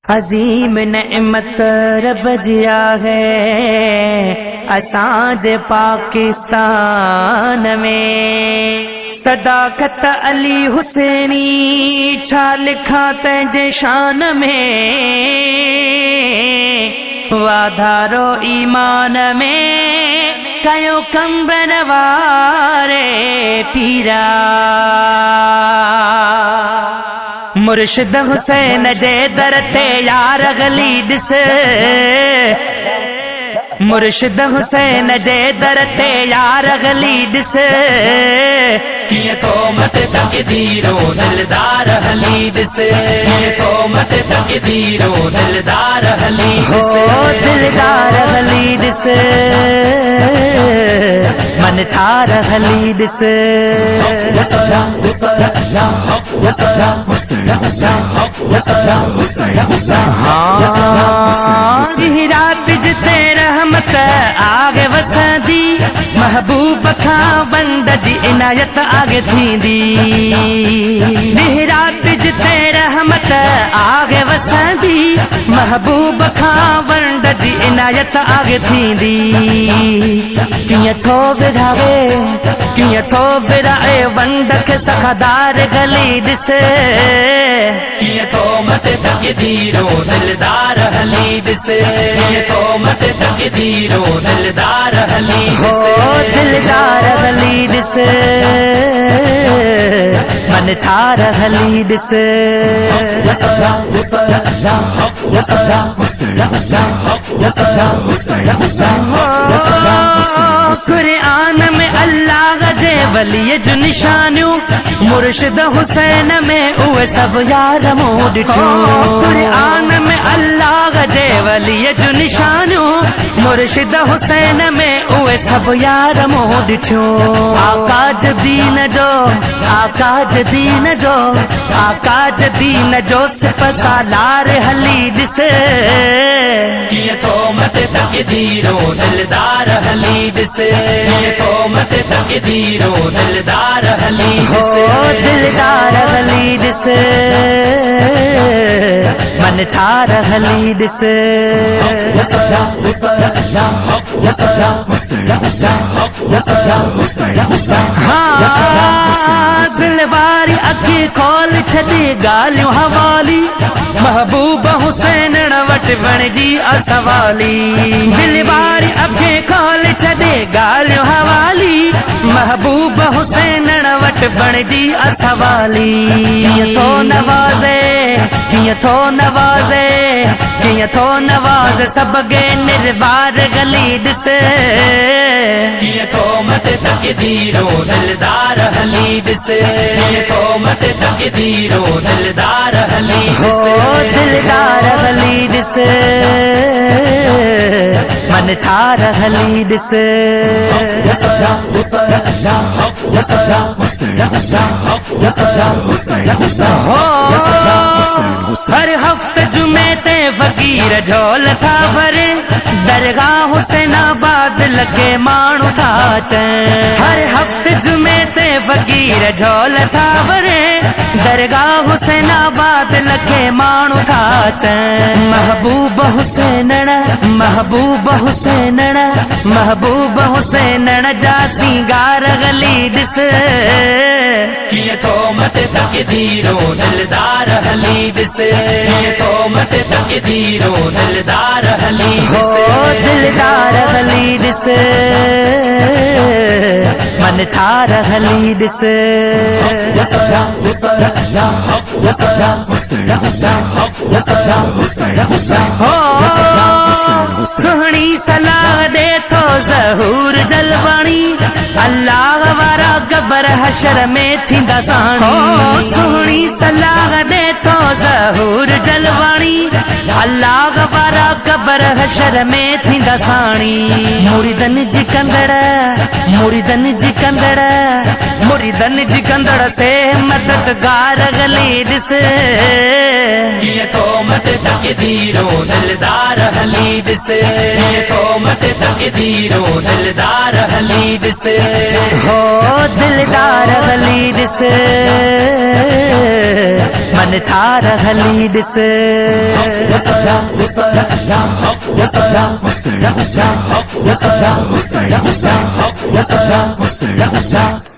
अजीम नेमत रब जिया है असांजे पाकिस्तान में। सदाकत अली हुसैनी छा लिखा तंहिंजे शान में, वाधारो ईमान में कयो कंबन वारे पीरा। मुर्शिद हुसैन जे दर ते यार गली ॾिस, मुर्शिद हुसैन जे दर ते यार गली ॾिस। कीअं थो मत तकदीरो दिलदार हली ॾिस, कीअं थो मत तकदीरो दिलदार हली ॾिस। दिलदार हली ॾिस, मन ठार हली ॾिस। रात जिते रहमत आगे वसंदी, महबूब खां बंद जी इनायत आगे थींदी। रात जिते रहमत आगे वसंदी, महबूब खां बंद जी इनायत आगे थींदी। कीअं थो विधावे, कीअं थो विराए वंड खे सखादार गली ॾिस। कीअं थो मत तकदीरो दिलदार हली ॾिस, कीअं थो मत तकदीरो दिलदार हली ॾिस। दिलदार हली ॾिस, मन ठार हली ॾिस। कुरान में अल्लाह जे वलीअ जो निशानियूं, मुर्शिद हुसैन में उहे सब यार मूं ॾिठियूं। कुरान में अल्लाह जे वलीअ जो निशानियूं, मुर्शिद हुसैन में उहे सब यार मूं ॾिठियूं। आकाज दीन जो, आकाज दीन जो, आकाज दीन जो सिप सालार हली ॾिस। कीअं थो मत तकदीरो दिलदार हली ॾिस, कीअं थो मत तकदीरो दिलदार हली ॾिस। दिलदार हली ॾिस, मन ठार हली ॾिस। दिल वारी अखी खोल छॾे ॻाल्हियूं हवाली, महबूब हुसैन वटि वणिजी असवाली। दिल वारी अखी खोल छॾे ॻाल्हियूं हवाली, महबूब हुसैन वटि वणिजी असवाली। कीअं थो नवाज़े, कीअं थो नवाज़े, कीअं थो नवाज़े सबके निर्वार गली ॾिस। कीअं थो मत तकदीरो दिलदार हली ॾिस, कीअं थो मत तकदीरो दिलदार हली ॾिस। दिलदार हली ॾिस, मन ठार हली ॾिस। हर हफ्ते जुमे ते फकीर झोल था भरे, दरगाह हुसैनाबाद लगे माण्हू था अचनि। हर हफ्ते जुमे ते फकीर झोल था भरे, दरगाह हुसैनाबाद लगे माण्हू था अचनि। महबूब हुसैन, महबूब हुसैन, महबूब हुसैन जा सिंगार गली ॾिस। कीअं थो मत तकदीरो दिलदार हली ॾिस, कीअं थो मत तकदीरो दिलदार हली ॾिस। दिलदार हली ॾिस, मन ठार हली ॾिस। सुहिणी सलाह ॾे थो ज़हूर जलवाणी, अल्लाह वारा गबर हशर में थींदा साणी। सुहिणी सलाह ॾे थो ज़हूर जलवाणी, अल्लाह वारा गबर हशर में थींदा साणी। मुरीदन जी कंदड़, मुरीदन जी कंदड़, मुरीदन जी कंदड़ से मददगार गली ॾिस। कीअं थो मत तकदीरो दिलदार हली हलीद से ये तोमत तकदीरों दिलदार हलीद से हो दिलदार हलीद से मन ठार हलीद से What's up?